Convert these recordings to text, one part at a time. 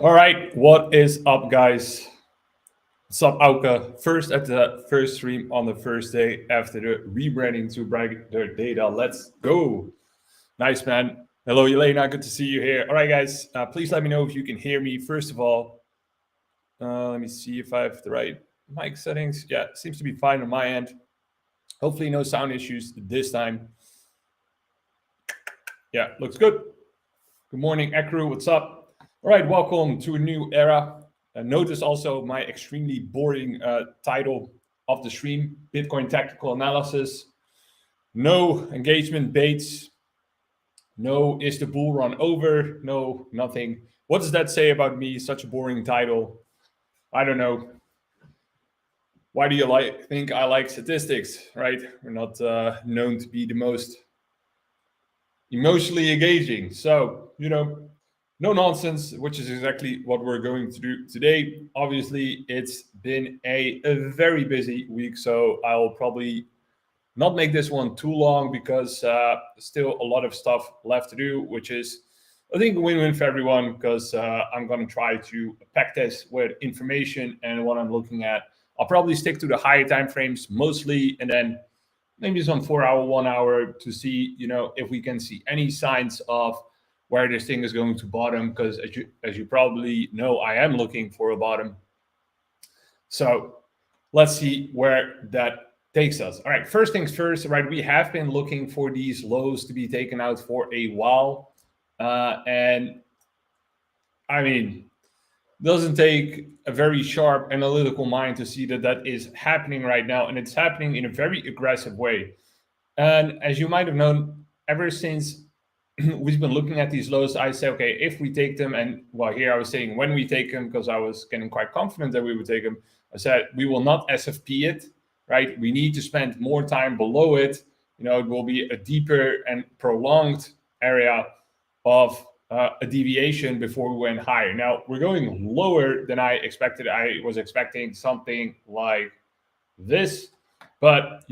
All right, what is up, guys? What's up, Auke? First at the first stream on the first day after the rebranding to Brighter Data. Let's go. Nice, man. Hello, Elena. Good to see you here. All right, guys. Please let me know if you can hear me. First of all, let me see if I have the right mic settings. Yeah, seems to be fine on my end. Hopefully, no sound issues this time. Yeah, looks good. Good morning, Ekru. What's up? All right, welcome to a new era. Notice also my extremely boring title of the stream, Bitcoin Tactical Analysis. No engagement baits. No, is the bull run over? No, nothing. What does that say about me? Such a boring title. I don't know. Why do you think I like statistics, right? We're not known to be the most emotionally engaging. So, no nonsense, which is exactly what we're going to do today. Obviously, it's been a very busy week, so I'll probably not make this one too long because still a lot of stuff left to do, which is, I think, a win-win for everyone because I'm going to try to pack this with information and what I'm looking at. I'll probably stick to the higher time frames mostly, and then maybe some 4 hour, 1 hour to see, if we can see any signs of where this thing is going to bottom. Because as you probably know, I am looking for a bottom. So let's see where that takes us. All right, first things first, right? We have been looking for these lows to be taken out for a while. And I mean, doesn't take a very sharp analytical mind to see that that is happening right now. And it's happening in a very aggressive way. And as you might have known, ever since we've been looking at these lows, I say, okay, if we take them, and well, here I was saying when we take them, because I was getting quite confident that we would take them, I said, we will not SFP it, right? We need to spend more time below it. It will be a deeper and prolonged area of a deviation before we went higher. Now, we're going lower than I expected. I was expecting something like this, but,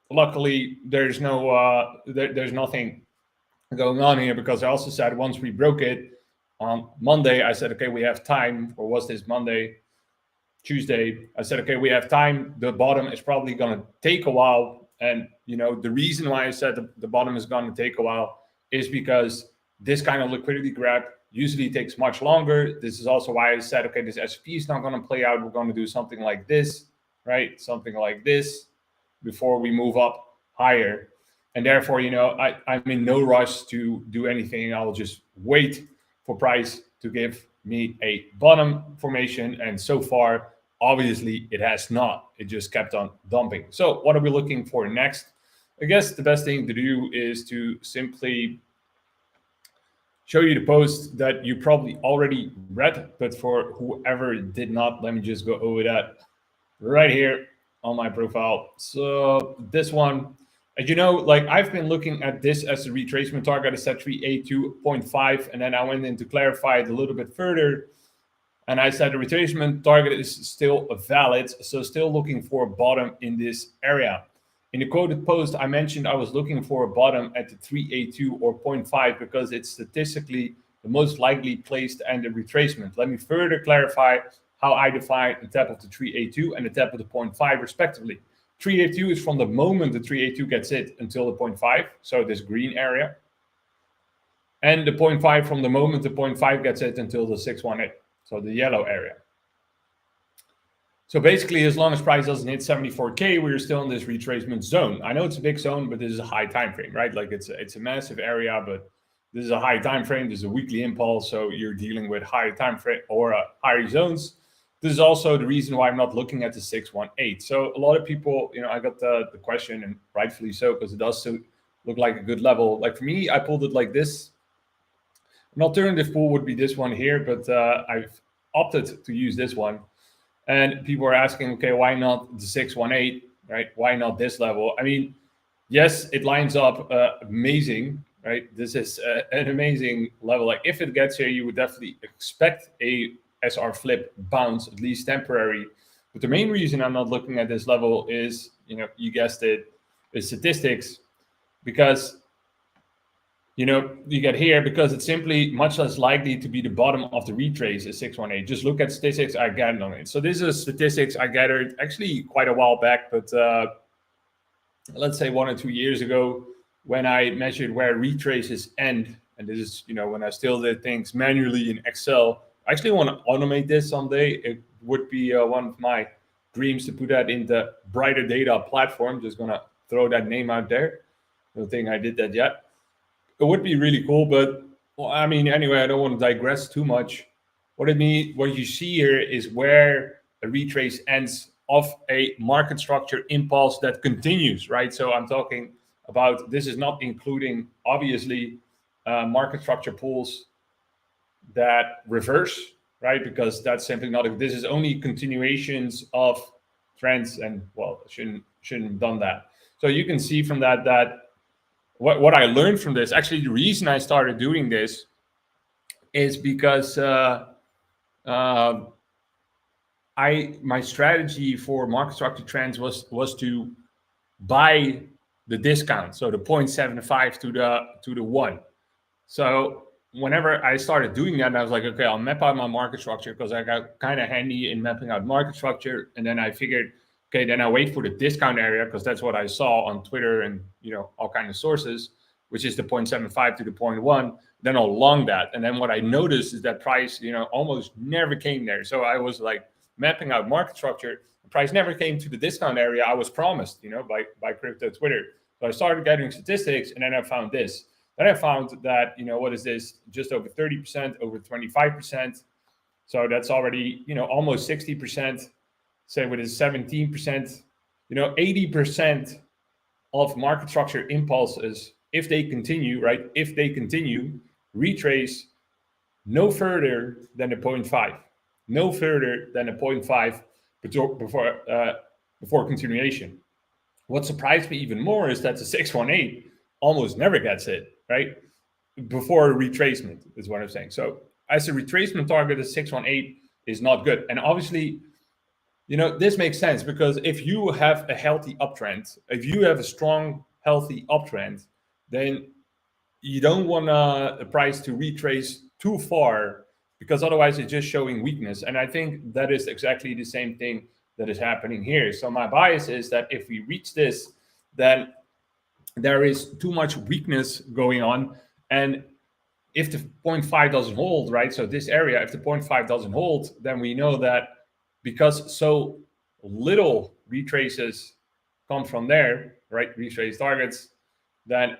luckily there's there's nothing going on here, because I also said once we broke it on Monday, I said, okay, we have time. Or was this Monday? Tuesday, I said, okay, we have time. The bottom is probably going to take a while. And, the reason why I said the bottom is going to take a while is because this kind of liquidity grab usually takes much longer. This is also why I said, okay, this SP is not going to play out. We're going to do something like this, right? Something like this before we move up higher. And therefore, I'm in no rush to do anything. I'll just wait for price to give me a bottom formation. And so far, obviously, it has not. It just kept on dumping. So what are we looking for next? I guess the best thing to do is to simply show you the post that you probably already read, but for whoever did not, let me just go over that right here on my profile. So this one, as you know, like I've been looking at this as a retracement target. I set 382.5, and then I went in to clarify it a little bit further. And I said the retracement target is still valid, so still looking for a bottom in this area. In the quoted post, I mentioned I was looking for a bottom at the 382 or 0.5 because it's statistically the most likely place to end a retracement. Let me further clarify how I define the tap of the 382 and the tap of the 0.5 respectively. 382 is from the moment the 382 gets hit until the 0.5, so this green area. And the 0.5 from the moment the 0.5 gets hit until the 618, so the yellow area. So basically, as long as price doesn't hit 74K, we're still in this retracement zone. I know it's a big zone, but this is a high time frame, right? Like it's a massive area, but this is a high time frame. This is a weekly impulse, so you're dealing with higher time frame or higher zones. This is also the reason why I'm not looking at the 618. So a lot of people, I got the question, and rightfully so, because it does look like a good level. Like for me, I pulled it like this. An alternative pool would be this one here, but I've opted to use this one. And people are asking, okay, why not the 618, right? Why not this level? I mean, yes, it lines up amazing, right? This is an amazing level. Like if it gets here, you would definitely expect a SR flip bounce, at least temporary. But the main reason I'm not looking at this level is, you guessed it, is statistics, because you get here because it's simply much less likely to be the bottom of the retrace is 618. Just look at statistics I gathered on it. So this is statistics I gathered actually quite a while back, but let's say 1 or 2 years ago, when I measured where retraces end. And this is, when I still did things manually in Excel. I actually want to automate this someday. It would be one of my dreams to put that in the Brighter Data platform. Just gonna throw that name out there. Don't think I did that yet. It would be really cool, but anyway, I don't want to digress too much. What you see here is where a retrace ends of a market structure impulse that continues, right? So I'm talking about, this is not including obviously market structure pools that reverse, right? Because that's simply not. This is only continuations of trends, and well, shouldn't have done that. So you can see from that what I learned from this. Actually, the reason I started doing this is because my strategy for market structure trends was to buy the discount, so the 0.75 to the 1. So whenever I started doing that, I was like, okay, I'll map out my market structure, because I got kind of handy in mapping out market structure. And then I figured, okay, then I wait for the discount area, because that's what I saw on Twitter and all kinds of sources, which is the 0.75 to the 0.1. Then I'll long that. And then what I noticed is that price, almost never came there. So I was like mapping out market structure. The price never came to the discount area I was promised, by crypto Twitter. So I started gathering statistics, and then I found this. Then I found that, what is this? Just over 30%, over 25%. So that's already, almost 60%. Say with a 17%, 80% of market structure impulses, if they continue, right? If they continue, retrace no further than a 0.5. No further than a 0.5 before continuation. What surprised me even more is that the 618 almost never gets hit, right? Before a retracement is what I'm saying. So as a retracement target, the 618 is not good. And obviously, this makes sense, because if you have a healthy uptrend, if you have a strong, healthy uptrend, then you don't want the price to retrace too far, because otherwise it's just showing weakness. And I think that is exactly the same thing that is happening here. So my bias is that if we reach this, then there is too much weakness going on. And if the 0.5 doesn't hold, right? So this area, if the 0.5 doesn't hold, then we know that because so little retraces come from there, right? Retrace targets, then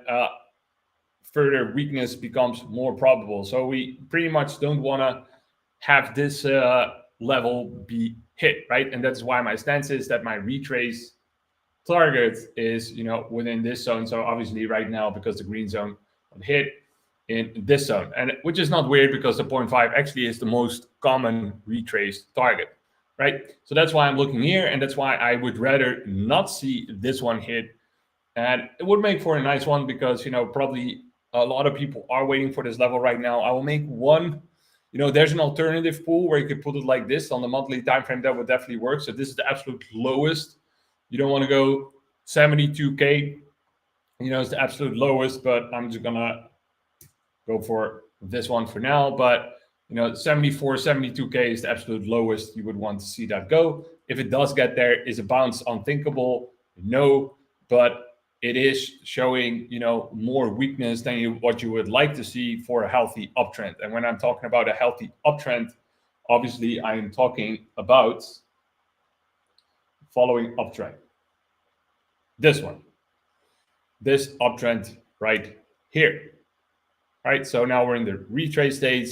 further weakness becomes more probable. So we pretty much don't want to have this level be hit, right? And that's why my stance is that my retrace target is, within this zone. So obviously right now, because the green zone would hit in this zone, and which is not weird, because the 0.5 actually is the most common retrace target, right? So that's why I'm looking here, and that's why I would rather not see this one hit. And it would make for a nice one, because probably a lot of people are waiting for this level right now. I will make one. There's an alternative pool where you could put it like this on the monthly time frame. That would definitely work. So this is the absolute lowest. You don't want to go 72K. It's the absolute lowest, but I'm just gonna go for this one for now. But 74, 72K is the absolute lowest you would want to see that go. If it does get there, is a bounce unthinkable? No, but it is showing, more weakness than what you would like to see for a healthy uptrend. And when I'm talking about a healthy uptrend, obviously I am talking about following uptrend. This one. This uptrend right here. Right? So now we're in the retrace stage,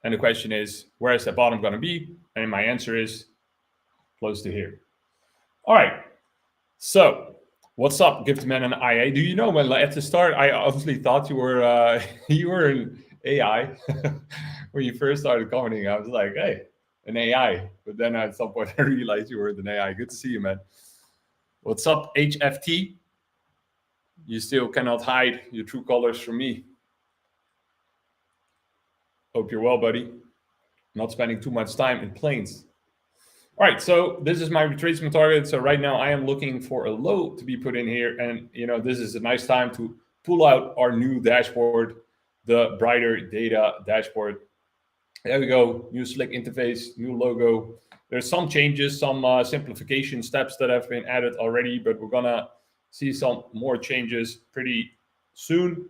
and the question is, where is the bottom going to be? And my answer is close to here. All right. So what's up, Gifted Man and IA? Do you know, when at the start, I obviously thought you were you were an AI. When you first started commenting, I was like, hey, an AI. But then at some point I realized you were an AI. Good to see you, man. What's up, HFT? You still cannot hide your true colors from me. Hope you're well, buddy. Not spending too much time in planes. All right, so this is my retracement target. So right now I am looking for a low to be put in here. And, this is a nice time to pull out our new dashboard, the brighter data dashboard. There we go, new slick interface, new logo. There's some changes, some simplification steps that have been added already, but we're gonna see some more changes pretty soon.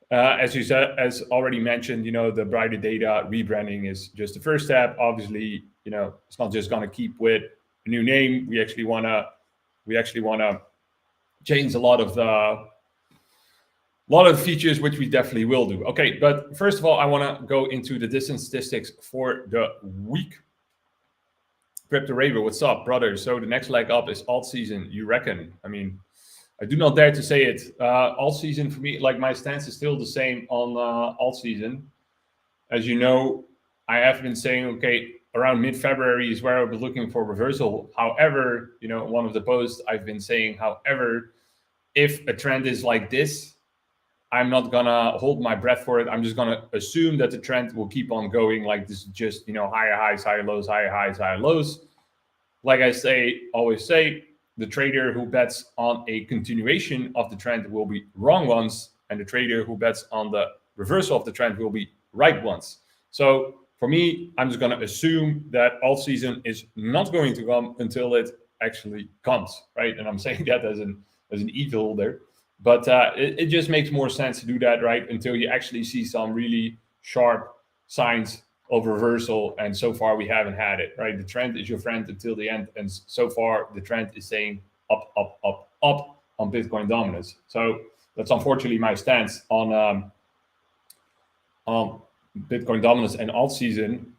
As you said, as already mentioned, the brighter data rebranding is just the first step. Obviously, it's not just gonna keep with a new name. We actually wanna change a lot of features, which we definitely will do. Okay, but first of all, I want to go into the distance statistics for the week. Crypto Raver, what's up, brother? So the next leg up is alt season, you reckon? I mean, I do not dare to say it. Alt season for me, like my stance is still the same on alt season. As you know, I have been saying, okay, around mid-February is where I'll be looking for reversal. However, one of the posts I've been saying, however, if a trend is like this, I'm not gonna hold my breath for it. I'm just gonna assume that the trend will keep on going like this, just higher highs, higher lows, higher highs, higher lows. Like I always say, the trader who bets on a continuation of the trend will be wrong ones, and the trader who bets on the reversal of the trend will be right ones. So for me, I'm just gonna assume that alt season is not going to come until it actually comes, right? And I'm saying that as an evil there. But it just makes more sense to do that, right? Until you actually see some really sharp signs of reversal. And so far, we haven't had it, right? The trend is your friend until the end. And so far, the trend is saying up, up, up, up on Bitcoin dominance. So that's unfortunately my stance on Bitcoin dominance and alt season.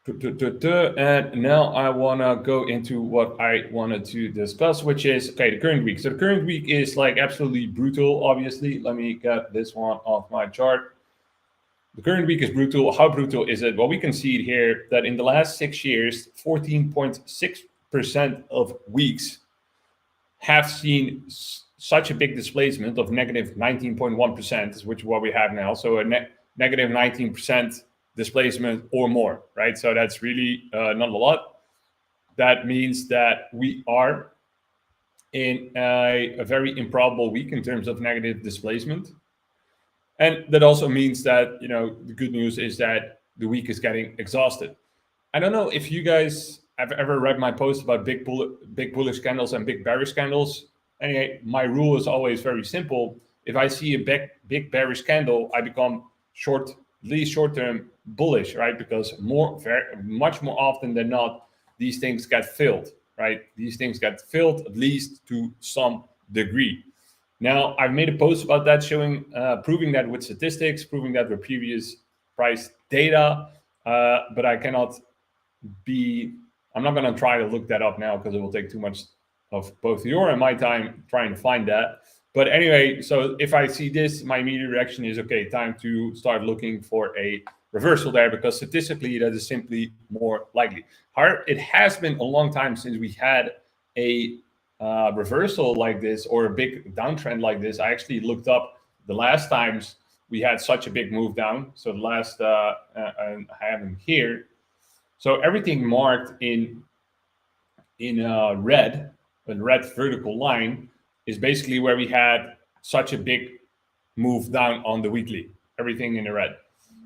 And now I want to go into what I wanted to discuss, which is, okay, the current week. So the current week is like absolutely brutal, obviously. Let me get this one off my chart. The current week is brutal. How brutal is it? Well, we can see it here that in the last 6 years, 14.6% of weeks have seen such a big displacement of negative 19.1%, which is what we have now. So a negative 19% displacement or more, right? So that's really not a lot. That means that we are in a very improbable week in terms of negative displacement. And that also means that, the good news is that the week is getting exhausted. I don't know if you guys have ever read my post about big bullish candles and big bearish candles. Anyway, my rule is always very simple. If I see a big bearish candle, I become short-term bullish, right? Because much more often than not, these things get filled, right? These things get filled at least to some degree. Now, I've made a post about that, proving that with statistics, proving that with previous price data, but I'm not going to try to look that up now because it will take too much of both your and my time trying to find that. But anyway, so if I see this, my immediate reaction is, okay, time to start looking for a reversal there, because statistically that is simply more likely. However, it has been a long time since we had a reversal like this or a big downtrend like this. I actually looked up the last times we had such a big move down. So the last, I have them here. So everything marked in red, a red vertical line, is basically where we had such a big move down on the weekly, everything in the red.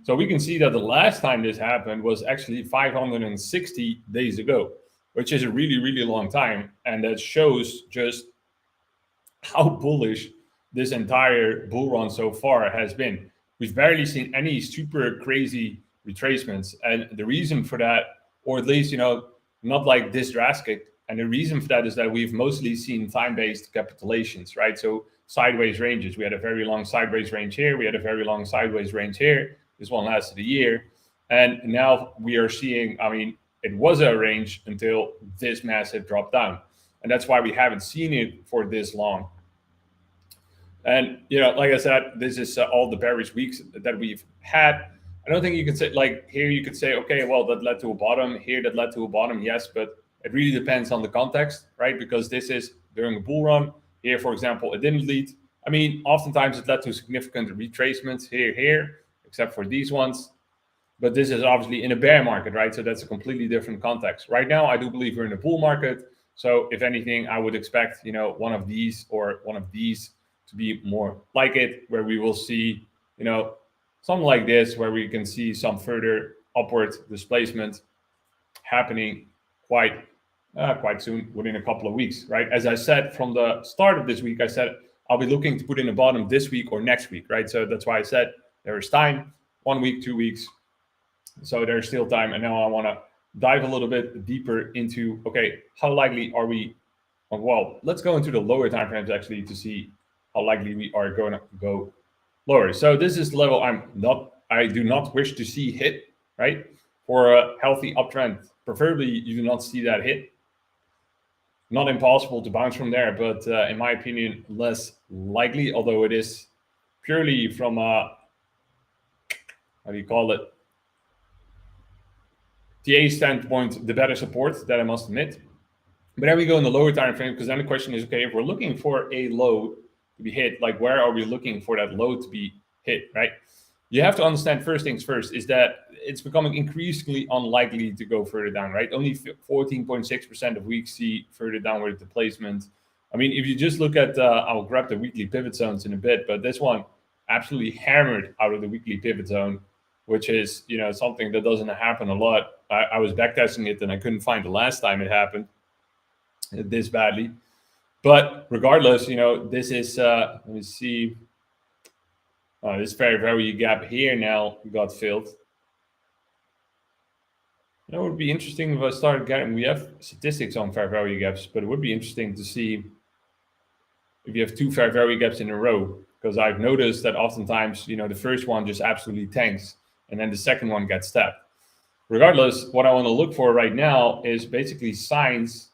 So we can see that the last time this happened was actually 560 days ago, which is a really, really long time. And that shows just how bullish this entire bull run so far has been. We've barely seen any super crazy retracements. And the reason for that, or at least, not like this drastic, and the reason for that is that we've mostly seen time-based capitulations, right? So sideways ranges. We had a very long sideways range here. We had a very long sideways range here. This one lasted a year. And now we are seeing, it was a range until this massive drop down. And that's why we haven't seen it for this long. And, like I said, this is all the bearish weeks that we've had. I don't think you can say, like, here you could say, okay, well, that led to a bottom. Here, that led to a bottom, yes, but it really depends on the context, right? Because this is during a bull run. Here, for example, it didn't lead. Oftentimes it led to significant retracements here, except for these ones. But this is obviously in a bear market, right? So that's a completely different context. Right now, I do believe we're in a bull market. So if anything, I would expect, one of these or one of these to be more like it, where we will see, something like this, where we can see some further upward displacement happening quite soon, within a couple of weeks, right? As I said from the start of this week, I said I'll be looking to put in a bottom this week or next week, right? So that's why I said there is time, 1 week, 2 weeks. So there's still time. And now I want to dive a little bit deeper into, okay, how likely are we? Well, let's go into the lower time frames actually to see how likely we are going to go lower. So this is the level I do not wish to see hit, right? For a healthy uptrend, preferably you do not see that hit. Not impossible to bounce from there, but in my opinion, less likely, although it is purely from how do you call it? TA standpoint, the better support, that I must admit. But then we go in the lower time frame, because then the question is, okay, if we're looking for a low to be hit, like where are we looking for that low to be hit, right? You have to understand first things first is that it's becoming increasingly unlikely to go further down, right? Only 14.6% of weeks see further downward displacement. I mean, if you just look at, I'll grab the weekly pivot zones in a bit, but this one absolutely hammered out of the weekly pivot zone, which is, something that doesn't happen a lot. I was backtesting it and I couldn't find the last time it happened this badly. But regardless, this is, let me see. This fair value gap here now got filled. It would be interesting if I started getting, we have statistics on fair value gaps, but it would be interesting to see if you have two fair value gaps in a row, because I've noticed that oftentimes, the first one just absolutely tanks and then the second one gets tapped. Regardless, what I want to look for right now is basically signs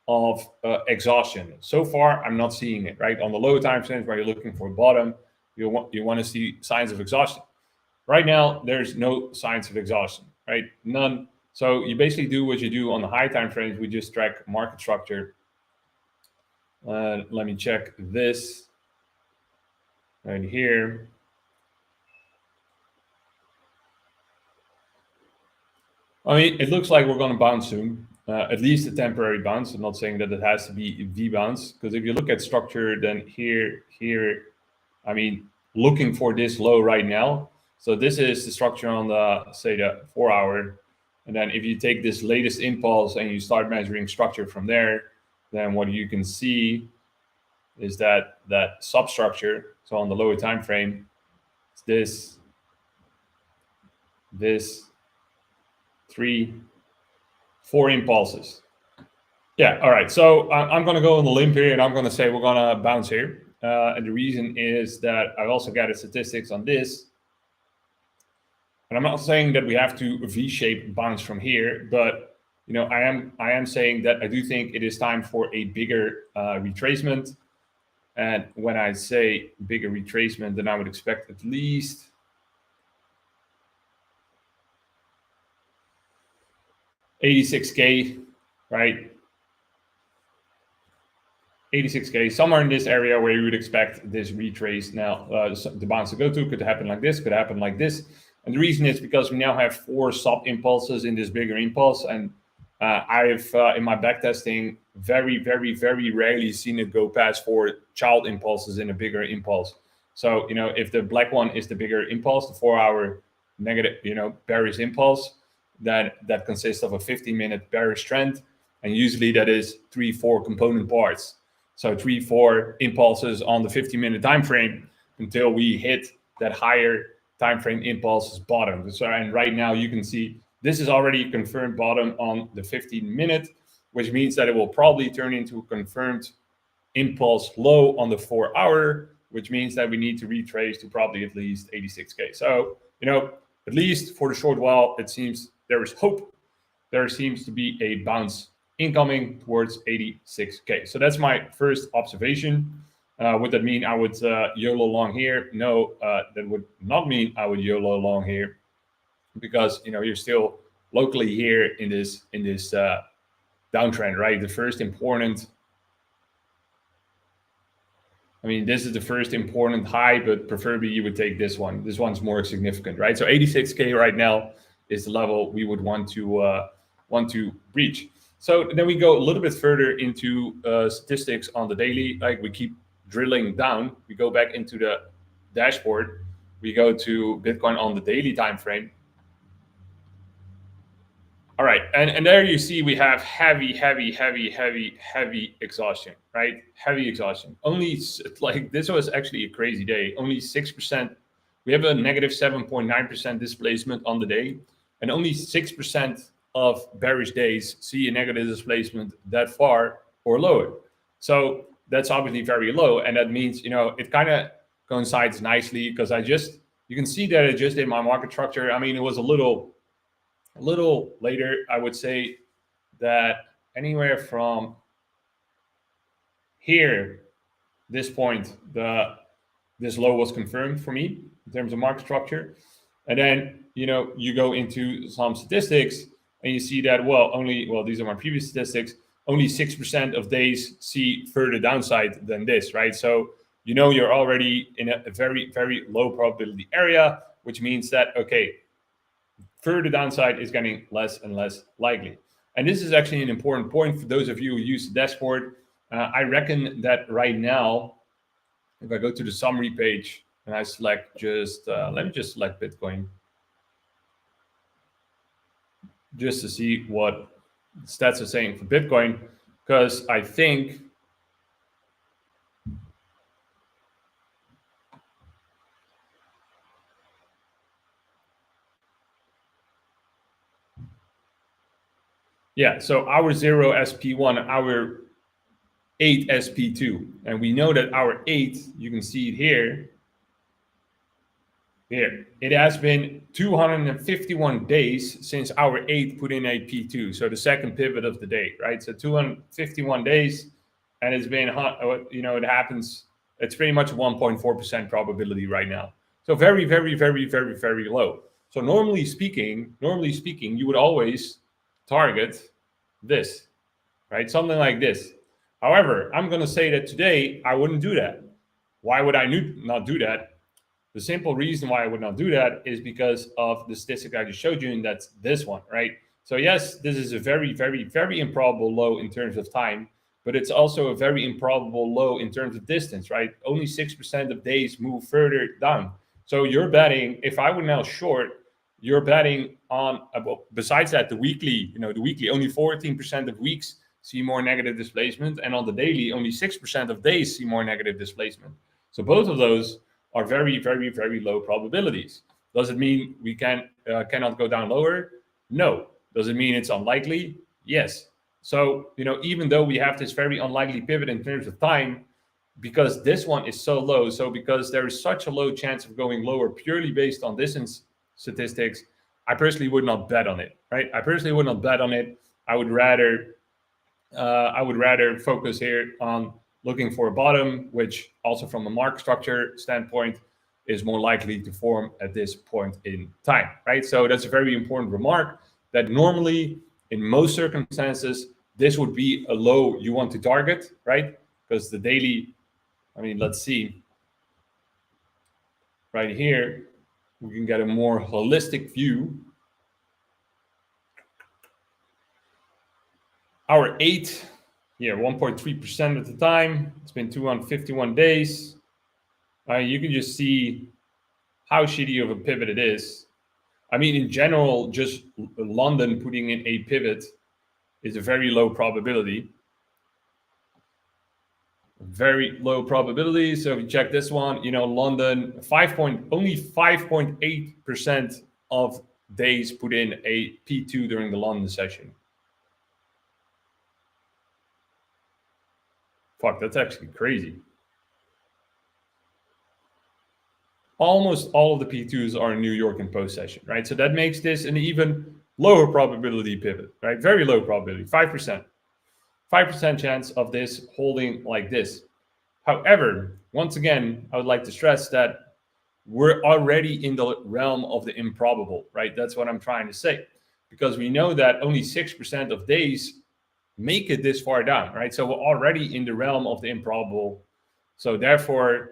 of exhaustion. So far, I'm not seeing it, right? On the low time frames where you're looking for a bottom, you want to see signs of exhaustion. Right now, there's no signs of exhaustion, right? None. So you basically do what you do on the high time frames. We just track market structure. Let me check this right here. I mean, it looks like we're going to bounce soon, at least a temporary bounce. I'm not saying that it has to be a V bounce, because if you look at structure, then here, I mean, looking for this low right now. So this is the structure on the, say, the 4 hour. And then if you take this latest impulse and you start measuring structure from there, then what you can see is that substructure. So on the lower time frame, it's this 3, 4 impulses. Yeah, all right. So I'm going to go on the limb here and I'm going to say we're going to bounce here. And the reason is that I also gathered statistics on this. And I'm not saying that we have to V-shape bounce from here, but I am saying that I do think it is time for a bigger retracement. And when I say bigger retracement, then I would expect at least $86K, right? 86K, somewhere in this area where you would expect this retrace now, the bounce to go to. Could happen like this, could happen like this. And the reason is because we now have 4 sub impulses in this bigger impulse. And I've, in my backtesting, very, very, very rarely seen it go past 4 child impulses in a bigger impulse. So, if the black one is the bigger impulse, the 4 hour negative, bearish impulse, then that consists of a 15-minute bearish trend. And usually that is 3-4 component parts. So 3-4 impulses on the 15-minute time frame until we hit that higher time frame impulses bottom. So, and right now you can see this is already a confirmed bottom on the 15-minute, which means that it will probably turn into a confirmed impulse low on the 4 hour, which means that we need to retrace to probably at least 86K. So, at least for the short while, it seems there is hope. There seems to be a bounce incoming towards 86K. So that's my first observation. Would that mean I would YOLO long here? No, that would not mean I would YOLO long here, because you're still locally here in this downtrend, right? The first important. I mean, this is the first important high, but preferably you would take this one. This one's more significant, right? So 86K right now is the level we would want to breach. So then we go a little bit further into statistics on the daily. Like we keep drilling down, we go back into the dashboard, we go to Bitcoin on the daily time frame. All right, and there you see we have heavy exhaustion, right? Heavy exhaustion. Only like this was actually a crazy day. Only 6%. We have a negative 7.9% displacement on the day, and only 6% of bearish days see a negative displacement that far or lower. So that's obviously very low, and that means it kind of coincides nicely because you can see that I just did my market structure. I mean, it was a little later. I would say that anywhere from here, this point, this low was confirmed for me in terms of market structure. And then you go into some statistics and you see that these are my previous statistics. Only 6% of days see further downside than this, right? So you're already in a very, very low probability area, which means that further downside is getting less and less likely. And this is actually an important point for those of you who use the dashboard. I reckon that right now, if I go to the summary page and I select let me just select Bitcoin, just to see what stats are saying for Bitcoin, because I think so our 0 SP1, our 8 SP2, and we know that our 8, you can see it here, it has been 251 days since our 8 put in a P2, so the second pivot of the day, right? So 251 days, and it's been, it happens, it's pretty much 1.4% probability right now. So very, very, very, very, very low. So normally speaking, you would always target this, right? Something like this. However, I'm going to say that today I wouldn't do that. Why would I not do that? The simple reason why I would not do that is because of the statistic I just showed you, and that's this one, right? So yes, this is a very, very, very improbable low in terms of time, but it's also a very improbable low in terms of distance, right? Only 6% of days move further down. So you're betting, if I would now short, you're betting on, besides that, the weekly, only 14% of weeks see more negative displacement, and on the daily, only 6% of days see more negative displacement. So both of those are very, very, very low probabilities. Does it mean we cannot go down lower? No. Does it mean it's unlikely? Yes. So, even though we have this very unlikely pivot in terms of time, because this one is so low, so because there is such a low chance of going lower purely based on distance statistics, I personally would not bet on it, right? I personally would not bet on it. I would rather focus here on looking for a bottom, which also from a market structure standpoint is more likely to form at this point in time, right? So that's a very important remark, that normally in most circumstances, this would be a low you want to target, right? Because the daily, let's see, right here, we can get a more holistic view. Our 8, 1.3% at the time. It's been 251 days. You can just see how shitty of a pivot it is. In general, just London putting in a pivot is a very low probability. Very low probability. So if you check this one, London, only 5.8% of days put in a P2 during the London session. Fuck, that's actually crazy. Almost all of the P2s are in New York in post session, right? So that makes this an even lower probability pivot, right? Very low probability, 5%. 5% chance of this holding like this. However, once again, I would like to stress that we're already in the realm of the improbable, right? That's what I'm trying to say. Because we know that only 6% of days make it this far down, right? So we're already in the realm of the improbable. So therefore,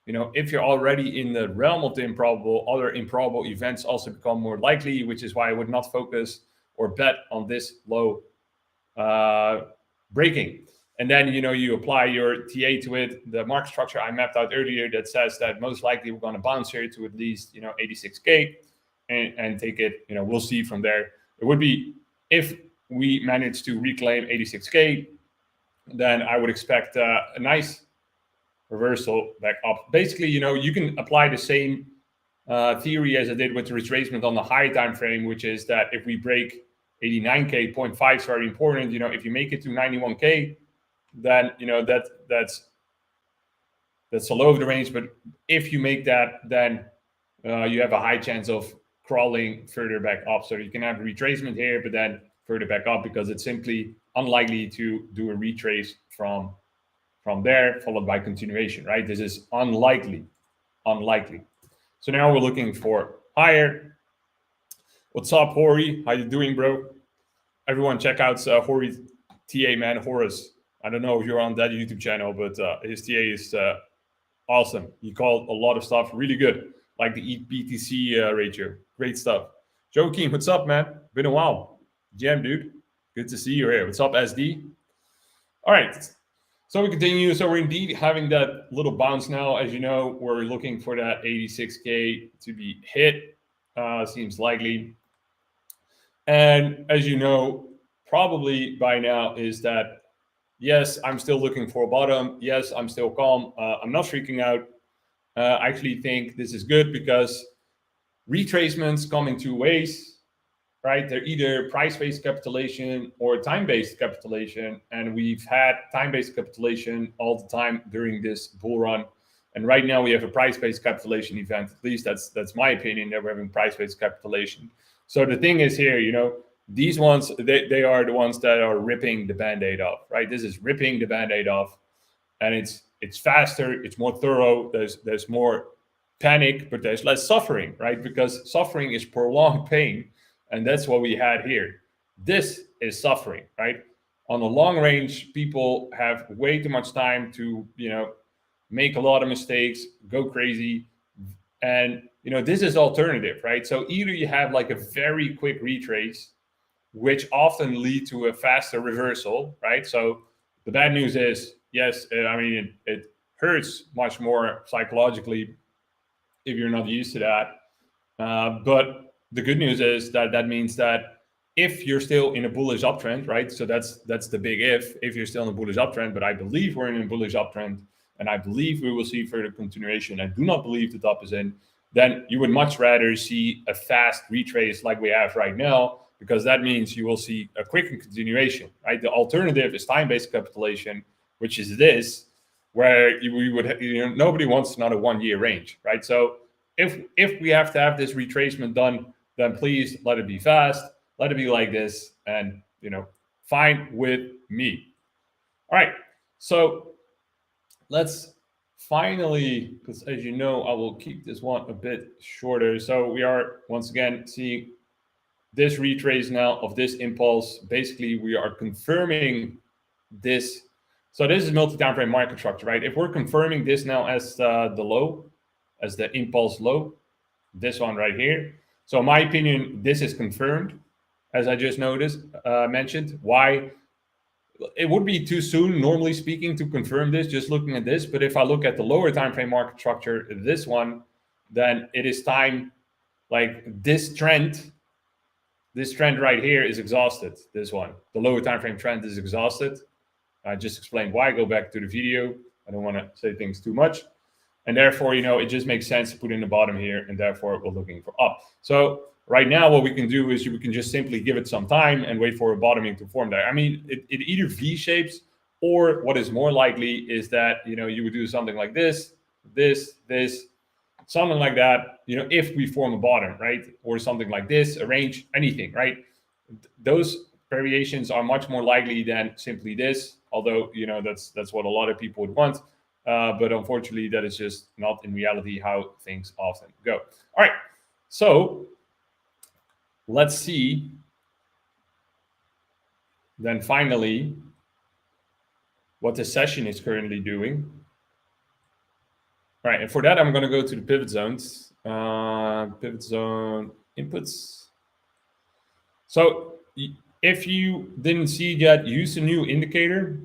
if you're already in the realm of the improbable, other improbable events also become more likely, which is why I would not focus or bet on this low breaking. And then, you apply your TA to it, the market structure I mapped out earlier that says that most likely we're going to bounce here to at least, 86K and take it, we'll see from there. It would be, if we manage to reclaim 86K, then I would expect a nice reversal back up. Basically, you can apply the same theory as I did with the retracement on the high time frame, which is that if we break 89K, 0.5 is very important. If you make it to 91K, then that's the low of the range. But if you make that, then you have a high chance of crawling further back up. So you can have a retracement here, but then further back up, because it's simply unlikely to do a retrace from there, followed by continuation, right? This is unlikely. So now we're looking for higher. What's up, Hori? How you doing, bro? Everyone check out Hori TA, man, Horace. I don't know if you're on that YouTube channel, but his TA is awesome. He called a lot of stuff really good, like the EBTC ratio. Great stuff. Joaquin, what's up, man? Been a while. Jam, dude. Good to see you here. What's up, SD? All right. So we continue. So we're indeed having that little bounce now. As you know, we're looking for that 86K to be hit. Seems likely. And as you know, probably by now, is that, yes, I'm still looking for a bottom. Yes, I'm still calm. I'm not freaking out. I actually think this is good, because retracements come in two ways, right? They're either price-based capitulation or time-based capitulation. And we've had time-based capitulation all the time during this bull run. And right now we have a price-based capitulation event. At least that's my opinion, that we're having price-based capitulation. So the thing is here, these ones, they are the ones that are ripping the Band-Aid off, right? This is ripping the Band-Aid off, and it's faster, it's more thorough, there's more panic, but there's less suffering, right? Because suffering is prolonged pain, and that's what we had here. This is suffering, right? On the long range, people have way too much time to, make a lot of mistakes, go crazy. And, this is alternative, right? So either you have like a very quick retrace, which often lead to a faster reversal, right? So the bad news is, yes, it hurts much more psychologically if you're not used to that. But the good news is that means that if you're still in a bullish uptrend, right? So that's the big if you're still in a bullish uptrend, but I believe we're in a bullish uptrend, and I believe we will see further continuation. I do not believe the top is in. Then you would much rather see a fast retrace like we have right now, because that means you will see a quick continuation, right? The alternative is time-based capitulation, which is this, where we would, nobody wants another 1 year range, right? So if we have to have this retracement done, then please let it be fast, let it be like this, and fine with me. All right, so let's finally, because as you know, I will keep this one a bit shorter. So we are once again seeing this retrace now of this impulse. Basically, we are confirming this. So this is multi-time frame market structure, right? If we're confirming this now as the low, as the impulse low, this one right here. So in my opinion, this is confirmed, as I just mentioned. Why? It would be too soon, normally speaking, to confirm this, just looking at this. But if I look at the lower time frame market structure, this one, then it is time, like this trend right here is exhausted. This one, the lower time frame trend is exhausted. I just explained why. Go back to the video. I don't want to say things too much. And therefore, it just makes sense to put in the bottom here, and therefore we're looking for up. So right now, what we can do is we can just simply give it some time and wait for a bottoming to form there. I mean, it either V-shapes, or what is more likely is that, you would do something like this, something like that, if we form a bottom, right? Or something like this, a range, anything, right? Those variations are much more likely than simply this, although, that's what a lot of people would want. But unfortunately, that is just not in reality how things often go. All right, so let's see then finally what the session is currently doing. All right, and for that, I'm going to go to the pivot zones, pivot zone inputs. So if you didn't see yet, use a new indicator.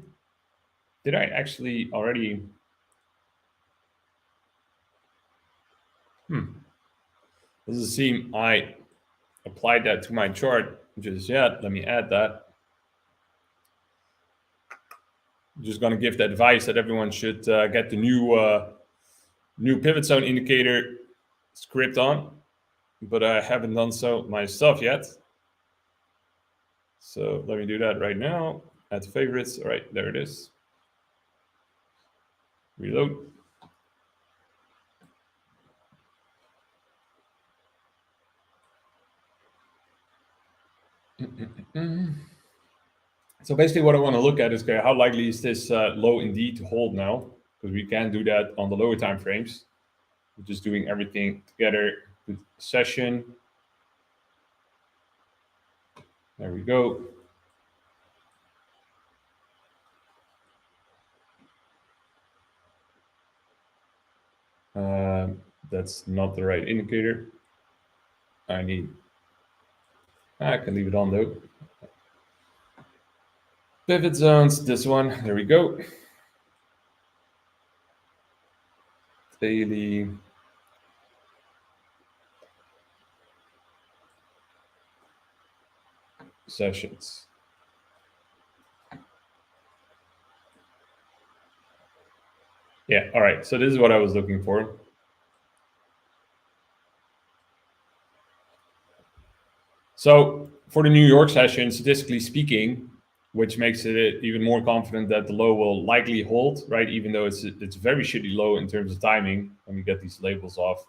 Did I actually already? Doesn't seem I applied that to my chart just yet. Let me add that. I'm just going to give the advice that everyone should get the new pivot zone indicator script on, but I haven't done so myself yet. So let me do that right now. Add favorites. All right, there it is. Reload. So basically what I want to look at is, okay, how likely is this low indeed to hold now? Because we can't do that on the lower time frames. We're just doing everything together with session. There we go. That's not the right indicator. I can leave it on though. Pivot zones, this one, there we go. Daily sessions. Yeah, all right, so this is what I was looking for. So for the New York session, statistically speaking, which makes it even more confident that the low will likely hold, right? Even though it's very shitty low in terms of timing. Let me get these labels off.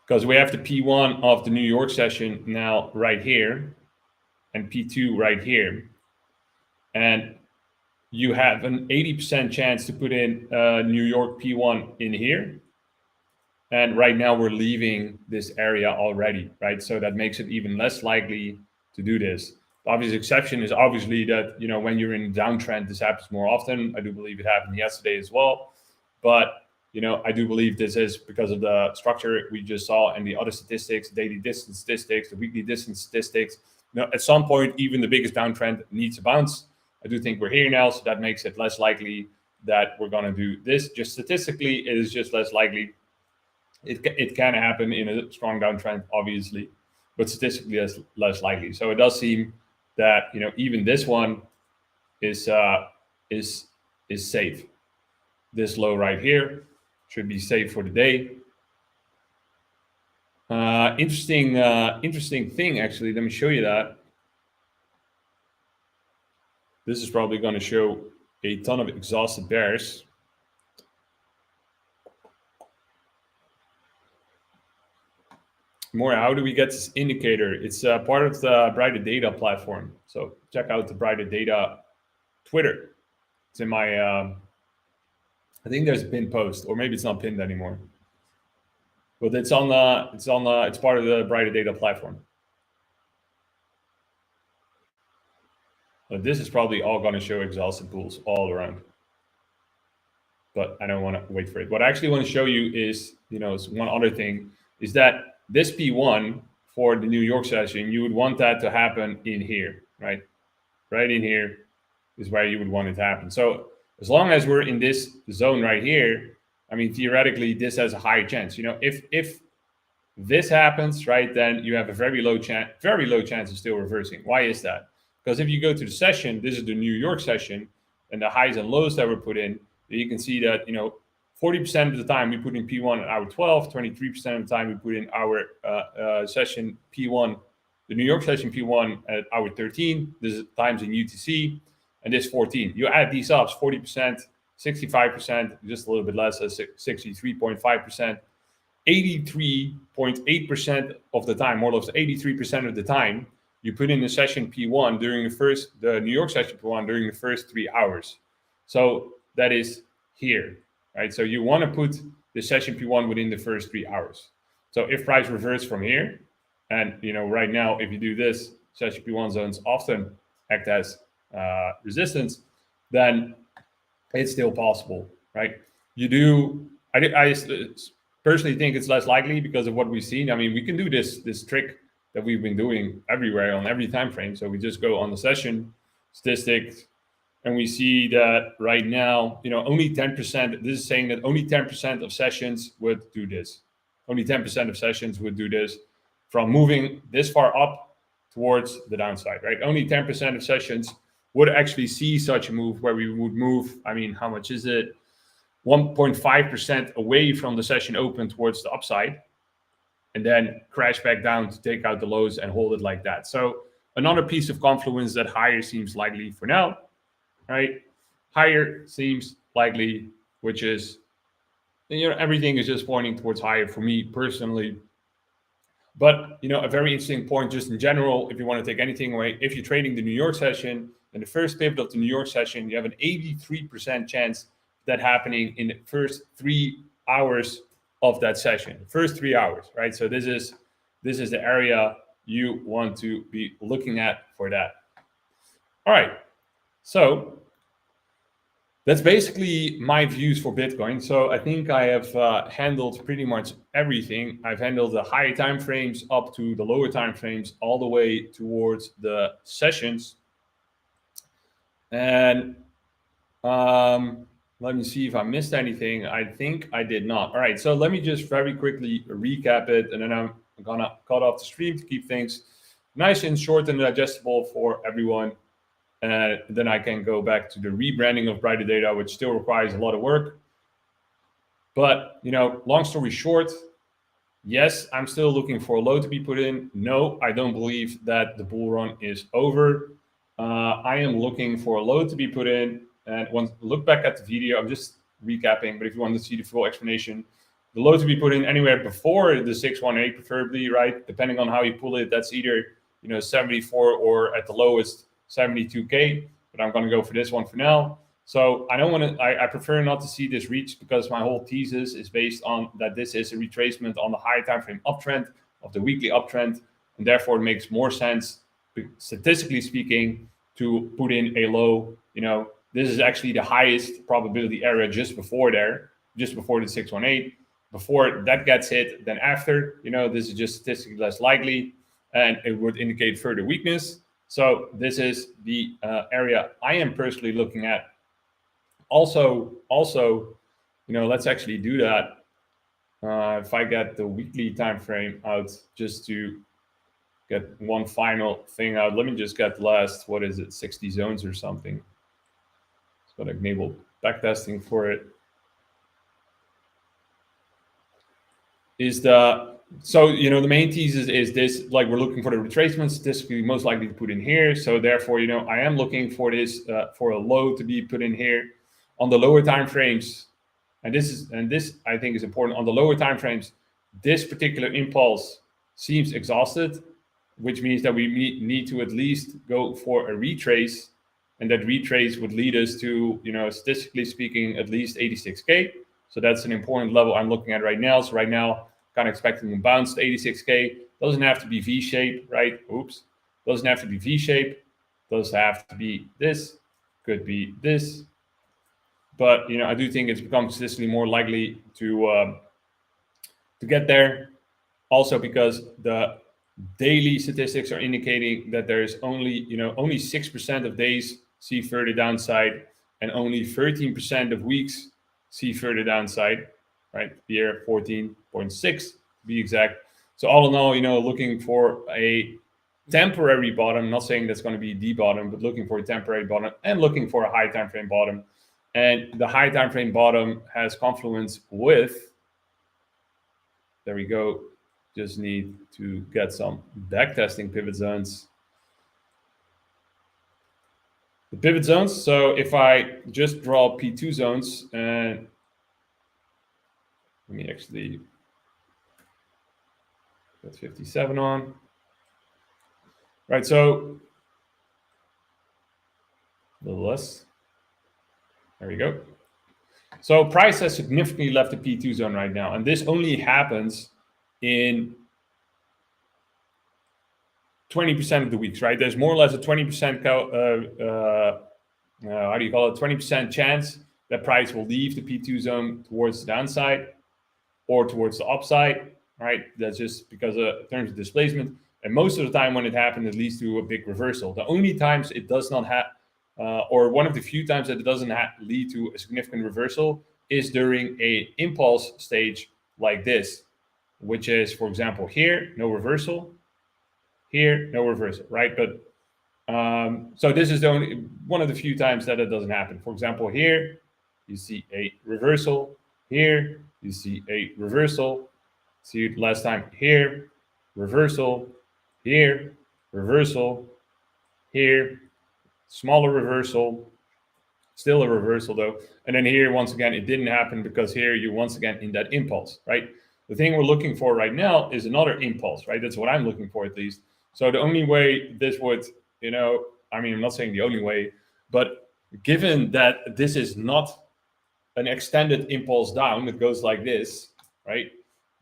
Because we have the P1 of the New York session now right here, and P2 right here. And you have an 80% chance to put in New York P1 in here. And right now we're leaving this area already, right? So that makes it even less likely to do this. The obvious exception is obviously that, when you're in a downtrend, this happens more often. I do believe it happened yesterday as well. But, I do believe this is because of the structure we just saw and the other statistics, daily distance statistics, the weekly distance statistics. At some point, even the biggest downtrend needs a bounce. I do think we're here now, so that makes it less likely that we're going to do this. Just statistically, it is just less likely. It can happen in a strong downtrend, obviously, but statistically less likely. So it does seem that even this one is safe. This low right here should be safe for the day. Interesting thing, actually. Let me show you that. This is probably going to show a ton of exhausted bears. More, how do we get this indicator? It's part of the Brighter Data platform. So check out the Brighter Data Twitter. It's in my, I think there's a pinned post, or maybe it's not pinned anymore. But it's part of the Brighter Data platform. But this is probably all going to show exhausted pools all around. But I don't want to wait for it. What I actually want to show you is, one other thing, is that this P1 for the New York session, you would want that to happen in here, right? Right in here is where you would want it to happen. So as long as we're in this zone right here, I mean, theoretically, this has a higher chance. If this happens, right, then you have a very low chance of still reversing. Why is that? Because if you go to the session, this is the New York session, and the highs and lows that were put in, you can see that 40% of the time we put in P1 at hour 12, 23% of the time we put in our session P1, the New York session P1 at hour 13. This is times in UTC, and this 14. You add these up, 40%, 65%, just a little bit less, 63.5%, 83.8% of the time, more or less 83% of the time, you put in the session P1 during the New York session P1 during the first 3 hours. So that is here, right? So you want to put the session P1 within the first 3 hours. So if price reverts from here, and right now, if you do this, session P1 zones often act as resistance, then it's still possible, right? I personally think it's less likely because of what we've seen. I mean, we can do this trick that we've been doing everywhere on every time frame. So we just go on the session. statistics, and we see that right now, only 10%, this is saying that only 10% of sessions would do this. Only 10% of sessions would do this from moving this far up towards the downside, right? Only 10% of sessions would actually see such a move where we would move, how much is it? 1.5% away from the session open towards the upside, and then crash back down to take out the lows and hold it like that. So another piece of confluence that higher seems likely for now, right? Higher seems likely, which is, everything is just pointing towards higher for me personally. But, a very interesting point just in general, if you want to take anything away, if you're trading the New York session, and the first pivot of the New York session, you have an 83% chance of that happening in the first 3 hours of that session. First 3 hours, right? So this is the area you want to be looking at for that. All right. So that's basically my views for Bitcoin. So I think I have handled pretty much everything. I've handled the higher time frames up to the lower time frames, all the way towards the sessions. And let me see if I missed anything. I think I did not. All right, so let me just very quickly recap it, and then I'm gonna cut off the stream to keep things nice and short and digestible for everyone. And then I can go back to the rebranding of Brighter Data, which still requires a lot of work. But, long story short, yes, I'm still looking for a low to be put in. No, I don't believe that the bull run is over. I am looking for a low to be put in. And once look back at the video, I'm just recapping, but if you want to see the full explanation, the low to be put in anywhere before the 618, preferably, right? Depending on how you pull it, that's either, 74 or at the lowest 72K, but I'm going to go for this one for now. So I prefer not to see this reach, because my whole thesis is based on that this is a retracement on the higher time frame uptrend of the weekly uptrend, and therefore it makes more sense, statistically speaking, to put in a low. This is actually the highest probability area just before the 618. Before that gets hit, then after, this is just statistically less likely, and it would indicate further weakness. So this is the area I am personally looking at. Also, let's actually do that. If I get the weekly time frame out, just to get one final thing out, let me just get the last, 60 zones or something. So I enable backtesting for it. The main thesis is this, like, we're looking for the retracement, statistically most likely to put in here. So therefore, I am looking for this, for a low to be put in here on the lower time frames. And this I think is important. On the lower time frames, this particular impulse seems exhausted, which means that we need to at least go for a retrace, and that retrace would lead us to, statistically speaking, at least 86K. So that's an important level I'm looking at right now. So right now, kind of expecting a bounce to 86K. Doesn't have to be V-shape, right? Oops. Doesn't have to be V-shape. Does have to be this. Could be this. But, I do think it's become statistically more likely to get there. Also because the daily statistics are indicating that there's only 6% of days see further downside, and only 13% of weeks see further downside, right? Here, 14.6 to be exact. So all in all, looking for a temporary bottom, not saying that's going to be the bottom, but looking for a temporary bottom and looking for a high time frame bottom. And the high time frame bottom has confluence with, there we go, just need to get some backtesting pivot zones. The pivot zones, so if I just draw P2 zones, and let me actually put 57 on. Right, so a little less. There we go. So price has significantly left the P2 zone right now, and this only happens in 20% of the weeks, right? There's more or less a 20% 20% chance that price will leave the P2 zone towards the downside or towards the upside, right? That's just because of terms of displacement. And most of the time when it happens, it leads to a big reversal. The only times it does not or one of the few times that it doesn't lead to a significant reversal is during a impulse stage like this, which is, for example, here, no reversal, here, no reversal, right? But so this is the only one of the few times that it doesn't happen. For example, here you see a reversal. Here you see a reversal. See it last time. Here, reversal. Here, reversal. Here, smaller reversal. Still a reversal though. And then here, once again, it didn't happen because here you're once again in that impulse, right? The thing we're looking for right now is another impulse, right? That's what I'm looking for at least. So the only way this would, I mean, I'm not saying the only way, but given that this is not an extended impulse down that goes like this, right?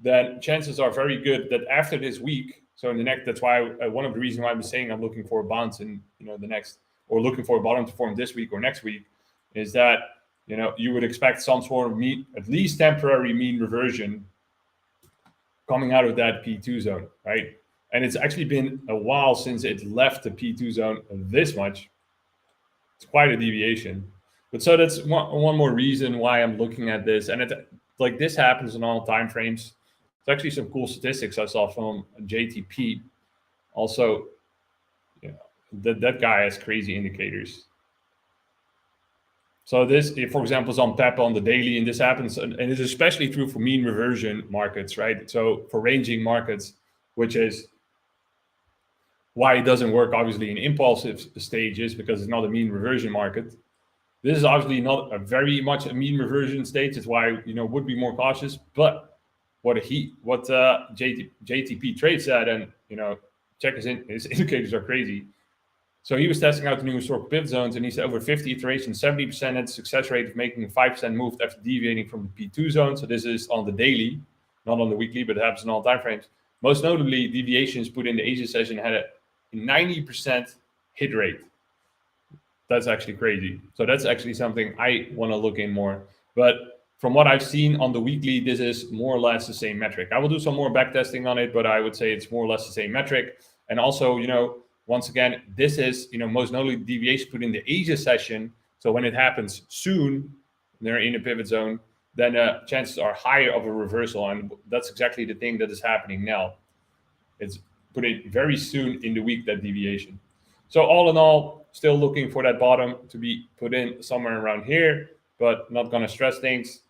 Then chances are very good that after this week, so in the next, that's why one of the reasons why I'm saying I'm looking for a bounce in, the next, or looking for a bottom to form this week or next week, is that, you would expect some sort of at least temporary mean reversion coming out of that P2 zone, right? And it's actually been a while since it left the P2 zone this much. It's quite a deviation. But so that's one more reason why I'm looking at this. And like this happens in all time frames. It's actually some cool statistics I saw from JTP. Also, that guy has crazy indicators. So this, for example, is on Pep on the daily, and this happens, and it's especially true for mean reversion markets, right? So for ranging markets, which is why it doesn't work, obviously, in impulsive stages, because it's not a mean reversion market. This is obviously not a very much a mean reversion stage. It's why, would be more cautious. But what JTP trade said, and, check his indicators are crazy. So he was testing out the new historical pivot zones, and he said over 50 iterations, 70% had success rate of making a 5% move after deviating from the P2 zone. So this is on the daily, not on the weekly, but it happens in all time frames. Most notably, deviations put in the Asia session had a 90% hit rate. That's actually crazy. So that's actually something I want to look in more. But from what I've seen on the weekly, this is more or less the same metric. I will do some more back testing on it, but I would say it's more or less the same metric. And also, once again, this is, most notably deviation put in the Asia session. So when it happens soon, they're in a pivot zone, then chances are higher of a reversal. And that's exactly the thing that is happening now. It's put in very soon in the week, that deviation. So all in all, still looking for that bottom to be put in somewhere around here, but not going to stress things.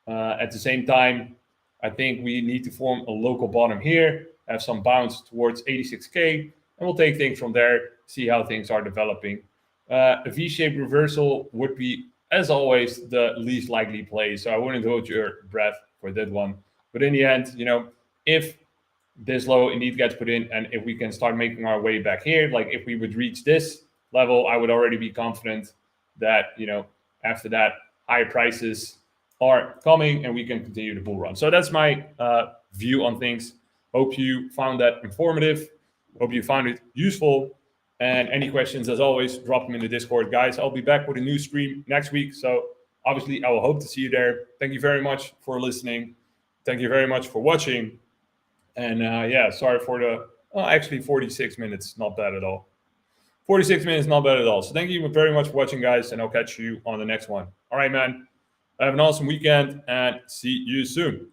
At the same time, I think we need to form a local bottom here, have some bounce towards 86K, and we'll take things from there, see how things are developing. A V-shaped reversal would be, as always, the least likely play. So I wouldn't hold your breath for that one. But in the end, if this low indeed gets put in, and if we can start making our way back here, like if we would reach this level, I would already be confident that, after that, higher prices are coming and we can continue the bull run. So that's my view on things. Hope you found that informative. Hope you found it useful. And any questions, as always, drop them in the Discord. Guys, I'll be back with a new stream next week. So obviously, I will hope to see you there. Thank you very much for listening. Thank you very much for watching. And sorry for the, actually 46 minutes, not bad at all. 46 minutes, not bad at all. So thank you very much for watching, guys, and I'll catch you on the next one. All right, man. Have an awesome weekend, and see you soon.